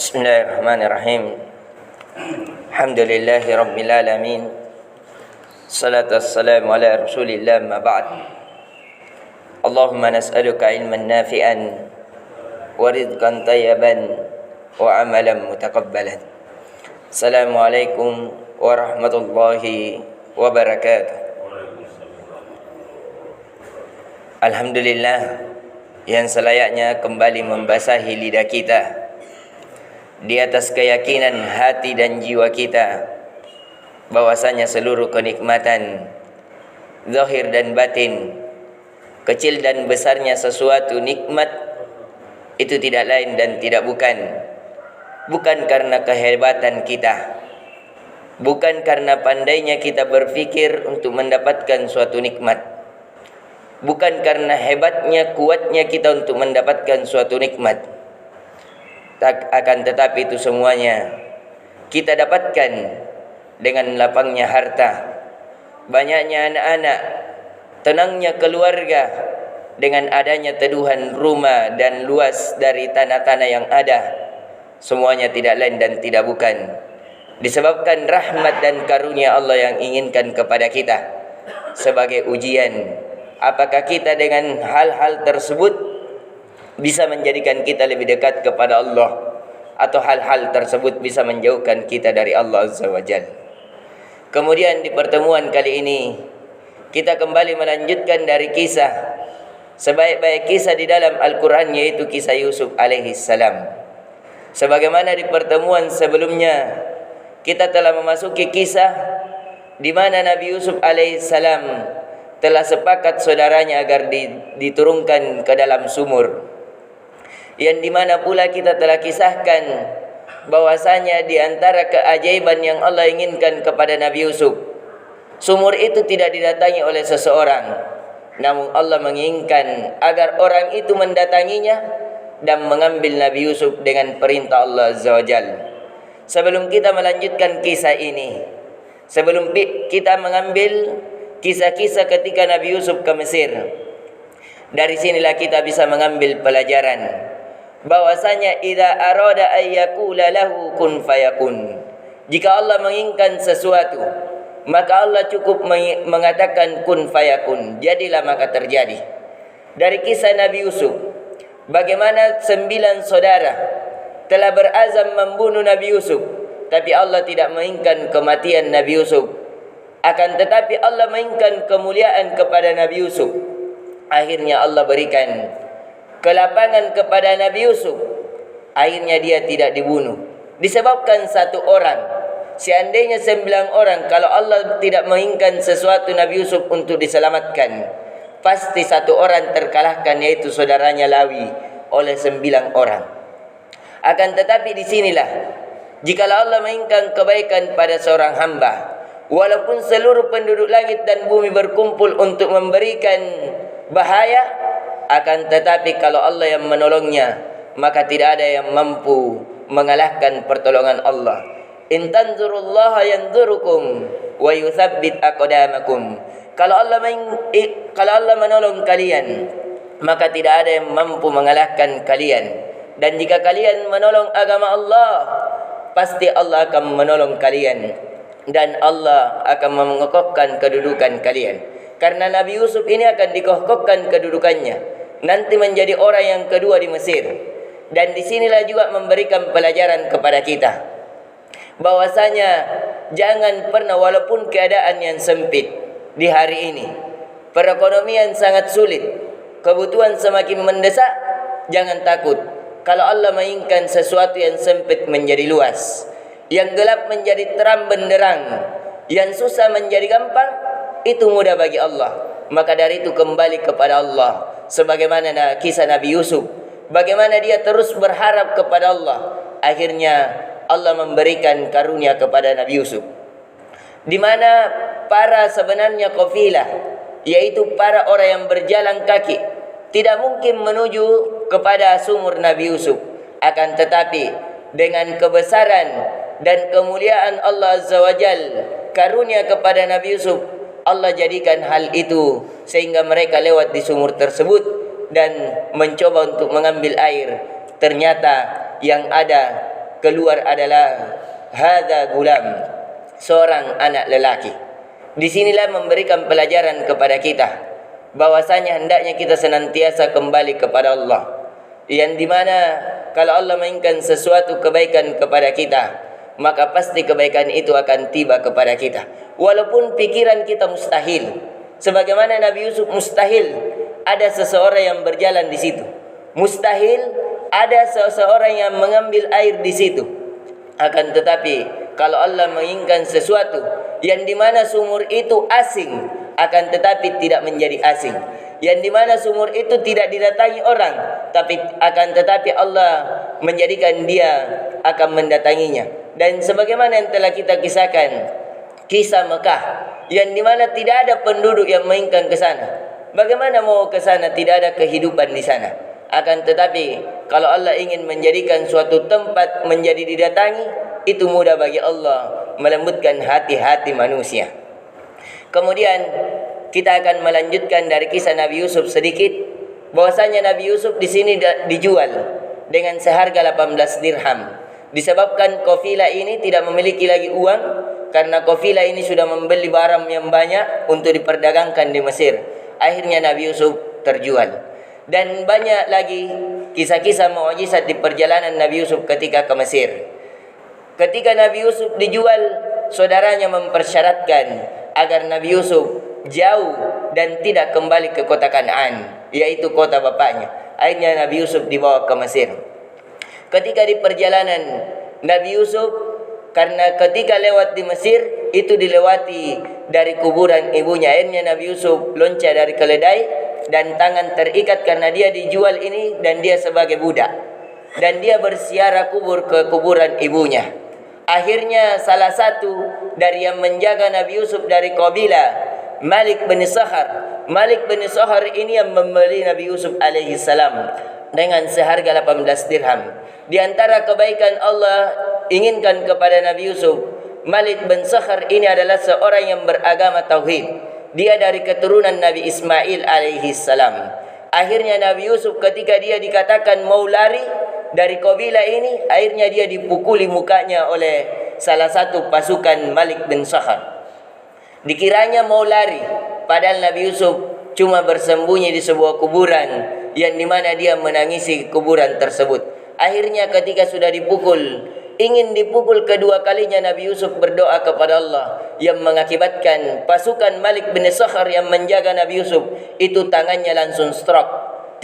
Bismillahirrahmanirrahim. Alhamdulillahi rabbil alamin. Salatu wassalamu ala Rasulillah ma ba'd. Allahumma nas'aluka ilman nafi'an wa rizqan tayyiban wa amalan mutaqabbalan. Assalamualaikum warahmatullahi wabarakatuh. Alhamdulillah yang selayaknya kembali membasahi lidah kita di atas keyakinan hati dan jiwa kita bahwasanya seluruh kenikmatan zahir dan batin, kecil dan besarnya sesuatu nikmat itu tidak lain dan tidak bukan karena kehebatan kita, bukan karena pandainya kita berfikir untuk mendapatkan suatu nikmat, bukan karena hebatnya, kuatnya kita untuk mendapatkan suatu nikmat. Akan tetapi itu semuanya kita dapatkan dengan lapangnya harta, banyaknya anak-anak, tenangnya keluarga, dengan adanya teduhan rumah dan luas dari tanah-tanah yang ada. Semuanya tidak lain dan tidak bukan disebabkan rahmat dan karunia Allah yang inginkan kepada kita sebagai ujian. Apakah kita dengan hal-hal tersebut bisa menjadikan kita lebih dekat kepada Allah, atau hal-hal tersebut bisa menjauhkan kita dari Allah Azza wa Jalla. Kemudian di pertemuan kali ini kita kembali melanjutkan dari kisah sebaik-baik kisah di dalam Al-Quran, yaitu kisah Yusuf alaihi salam. Sebagaimana di pertemuan sebelumnya kita telah memasuki kisah di mana Nabi Yusuf alaihi salam telah sepakat saudaranya agar diturunkan ke dalam sumur, yang dimana pula kita telah kisahkan bahwasanya di antara keajaiban yang Allah inginkan kepada Nabi Yusuf, sumur itu tidak didatangi oleh seseorang, namun Allah menginginkan agar orang itu mendatanginya dan mengambil Nabi Yusuf dengan perintah Allah Azza wa Jalla. Sebelum kita melanjutkan kisah ini, sebelum kita mengambil kisah-kisah ketika Nabi Yusuf ke Mesir, dari sinilah kita bisa mengambil pelajaran bahwasanya idza arada ayyakula lahu kun fayakun. Jika Allah menginginkan sesuatu, maka Allah cukup mengatakan kun fayakun, jadilah maka terjadi. Dari kisah Nabi Yusuf, bagaimana 9 saudara telah berazam membunuh Nabi Yusuf, tapi Allah tidak menginginkan kematian Nabi Yusuf. Akan tetapi Allah menginginkan kemuliaan kepada Nabi Yusuf. Akhirnya Allah berikan kelapangan kepada Nabi Yusuf. Akhirnya dia tidak dibunuh disebabkan satu orang. Seandainya 9 orang, kalau Allah tidak menginginkan sesuatu Nabi Yusuf untuk diselamatkan, pasti satu orang terkalahkan, yaitu saudaranya Lawi, oleh 9 orang. Akan tetapi di sinilah, jikalau Allah menginginkan kebaikan pada seorang hamba, walaupun seluruh penduduk langit dan bumi berkumpul untuk memberikan bahaya, akan tetapi kalau Allah yang menolongnya, maka tidak ada yang mampu mengalahkan pertolongan Allah. In tanzurullaha yanzurukum wa yuthabbit aqdamakum. Kalau Allah menolong kalian, maka tidak ada yang mampu mengalahkan kalian. Dan jika kalian menolong agama Allah, pasti Allah akan menolong kalian, dan Allah akan mengokohkan kedudukan kalian. Karena Nabi Yusuf ini akan dikokohkan kedudukannya, nanti menjadi orang yang kedua di Mesir. Dan disinilah juga memberikan pelajaran kepada kita bahwasanya jangan pernah, walaupun keadaan yang sempit di hari ini, perekonomian sangat sulit, kebutuhan semakin mendesak, jangan takut. Kalau Allah menginginkan sesuatu yang sempit menjadi luas, yang gelap menjadi terang benderang, yang susah menjadi gampang, itu mudah bagi Allah. Maka dari itu kembali kepada Allah. Sebagaimana kisah Nabi Yusuf, bagaimana dia terus berharap kepada Allah. Akhirnya Allah memberikan karunia kepada Nabi Yusuf, di mana para sebenarnya kafilah, yaitu para orang yang berjalan kaki, tidak mungkin menuju kepada sumur Nabi Yusuf. Akan tetapi dengan kebesaran dan kemuliaan Allah Azza wa Jal, karunia kepada Nabi Yusuf, Allah jadikan hal itu sehingga mereka lewat di sumur tersebut dan mencoba untuk mengambil air. Ternyata yang ada keluar adalah hadza gulam, seorang anak lelaki. Di sinilah memberikan pelajaran kepada kita bahwasanya hendaknya kita senantiasa kembali kepada Allah, yang dimana kalau Allah menginginkan sesuatu kebaikan kepada kita, maka pasti kebaikan itu akan tiba kepada kita, walaupun pikiran kita mustahil. Sebagaimana Nabi Yusuf mustahil ada seseorang yang berjalan di situ, mustahil ada seseorang yang mengambil air di situ. Akan tetapi kalau Allah menginginkan sesuatu yang dimana sumur itu asing, akan tetapi tidak menjadi asing, yang dimana sumur itu tidak didatangi orang, tapi akan tetapi Allah menjadikan dia akan mendatanginya. Dan sebagaimana yang telah kita kisahkan, kisah Mekah, yang dimana tidak ada penduduk yang menginginkan ke sana. Bagaimana mau ke sana, tidak ada kehidupan di sana. Akan tetapi kalau Allah ingin menjadikan suatu tempat menjadi didatangi, itu mudah bagi Allah melembutkan hati-hati manusia. Kemudian kita akan melanjutkan dari kisah Nabi Yusuf sedikit, bahwasanya Nabi Yusuf di sini dijual dengan seharga 18 dirham. Disebabkan kafilah ini tidak memiliki lagi uang, karena kafilah ini sudah membeli barang yang banyak untuk diperdagangkan di Mesir. Akhirnya Nabi Yusuf terjual. Dan banyak lagi kisah-kisah mukjizat di perjalanan Nabi Yusuf ketika ke Mesir. Ketika Nabi Yusuf dijual, saudaranya mempersyaratkan agar Nabi Yusuf jauh dan tidak kembali ke kota Kanaan, yaitu kota bapaknya. Akhirnya Nabi Yusuf dibawa ke Mesir. Ketika di perjalanan Nabi Yusuf, karena ketika lewat di Mesir itu dilewati dari kuburan ibunya, akhirnya Nabi Yusuf loncat dari keledai dan tangan terikat karena dia dijual ini dan dia sebagai budak, dan dia bersiara kubur ke kuburan ibunya. Akhirnya salah satu dari yang menjaga Nabi Yusuf dari kabilah Malik bin Sahar, Malik bin Sahar ini yang membeli Nabi Yusuf alaihi salam dengan seharga 18 dirham. Di antara kebaikan Allah inginkan kepada Nabi Yusuf, Malik bin Sahar ini adalah seorang yang beragama tauhid. Dia dari keturunan Nabi Ismail alaihi salam. Akhirnya Nabi Yusuf ketika dia dikatakan mau lari dari kabilah ini, akhirnya dia dipukuli mukanya oleh salah satu pasukan Malik bin Sahar. Dikiranya mau lari, padahal Nabi Yusuf cuma bersembunyi di sebuah kuburan, yang dimana dia menangisi kuburan tersebut. Akhirnya ketika sudah dipukul, ingin dipukul kedua kalinya, Nabi Yusuf berdoa kepada Allah, yang mengakibatkan pasukan Malik bin Sahar yang menjaga Nabi Yusuf itu tangannya langsung stroke,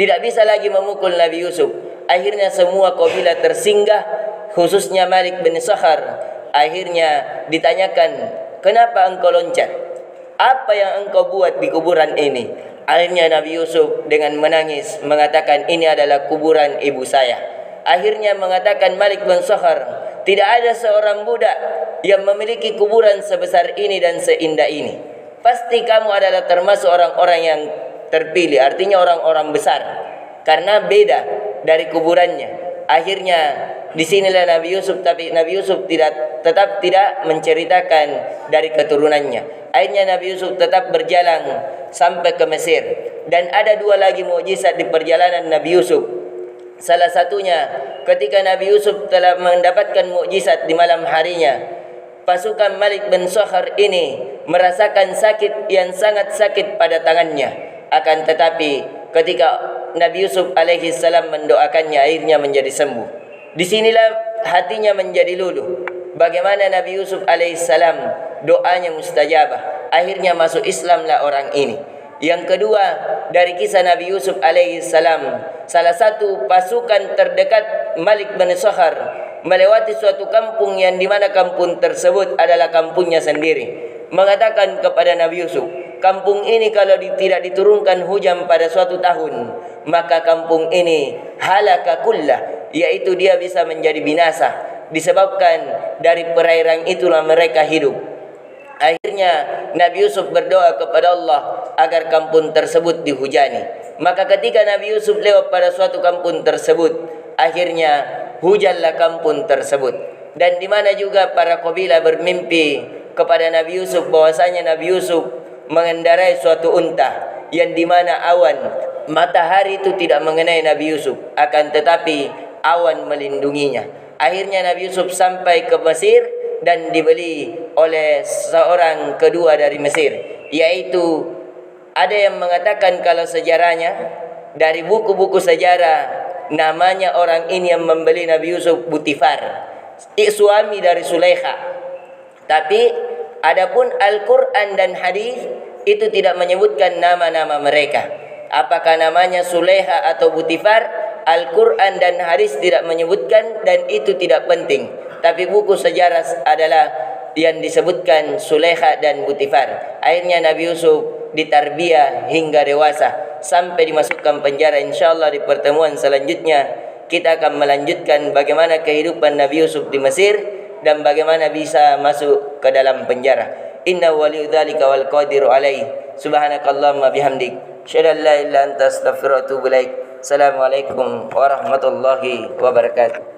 tidak bisa lagi memukul Nabi Yusuf. Akhirnya semua kabilah tersinggah, khususnya Malik bin Sahar. Akhirnya ditanyakan, kenapa engkau loncat? Apa yang engkau buat di kuburan ini? Akhirnya Nabi Yusuf dengan menangis mengatakan, ini adalah kuburan ibu saya. Akhirnya mengatakan Malik bin Sahar, tidak ada seorang budak yang memiliki kuburan sebesar ini dan seindah ini. Pasti kamu adalah termasuk orang-orang yang terpilih, artinya orang-orang besar, karena beda dari kuburannya. Akhirnya disinilah Nabi Yusuf, tapi Nabi Yusuf tetap tidak menceritakan dari keturunannya. Akhirnya Nabi Yusuf tetap berjalan sampai ke Mesir. Dan ada dua lagi mukjizat di perjalanan Nabi Yusuf. Salah satunya ketika Nabi Yusuf telah mendapatkan mukjizat di malam harinya, pasukan Malik bin Sahar ini merasakan sakit yang sangat sakit pada tangannya. Akan tetapi ketika Nabi Yusuf alaihi salam mendoakannya, akhirnya menjadi sembuh. Disinilah hatinya menjadi luluh. Bagaimana Nabi Yusuf alaihi salam doanya mustajabah. Akhirnya masuk Islamlah orang ini. Yang kedua dari kisah Nabi Yusuf alaihi salam, salah satu pasukan terdekat Malik bin Sahar melewati suatu kampung yang dimana kampung tersebut adalah kampungnya sendiri. Mengatakan kepada Nabi Yusuf, kampung ini kalau tidak diturunkan hujan pada suatu tahun, maka kampung ini halaka kullah, yaitu dia bisa menjadi binasa. Disebabkan dari perairan itulah mereka hidup. Akhirnya Nabi Yusuf berdoa kepada Allah agar kampung tersebut dihujani. Maka ketika Nabi Yusuf lewat pada suatu kampung tersebut, akhirnya hujanlah kampung tersebut. Dan di mana juga para kabilah bermimpi kepada Nabi Yusuf bahwasanya Nabi Yusuf mengendarai suatu unta, yang di mana awan matahari itu tidak mengenai Nabi Yusuf, akan tetapi awan melindunginya. Akhirnya Nabi Yusuf sampai ke Mesir dan dibeli oleh seorang kedua dari Mesir, yaitu ada yang mengatakan kalau sejarahnya dari buku-buku sejarah namanya orang ini yang membeli Nabi Yusuf Butifar, suami dari Sulaikha. Tapi adapun Al-Quran dan hadis itu tidak menyebutkan nama-nama mereka. Apakah namanya Sulaikha atau Butifar? Al-Quran dan hadis tidak menyebutkan dan itu tidak penting. Tapi buku sejarah adalah yang disebutkan Sulaikha dan Butifar. Akhirnya Nabi Yusuf ditarbiyah hingga dewasa sampai dimasukkan penjara. InsyaAllah di pertemuan selanjutnya kita akan melanjutkan bagaimana kehidupan Nabi Yusuf di Mesir dan bagaimana bisa masuk ke dalam penjara. Inna waliyudzalika wal qadiru alaih. Subhanakallahumma bihamdik. Asyhadu an la ilaha illa anta astaghfiruka wa atubu ilaik. Assalamualaikum warahmatullahi wabarakatuh.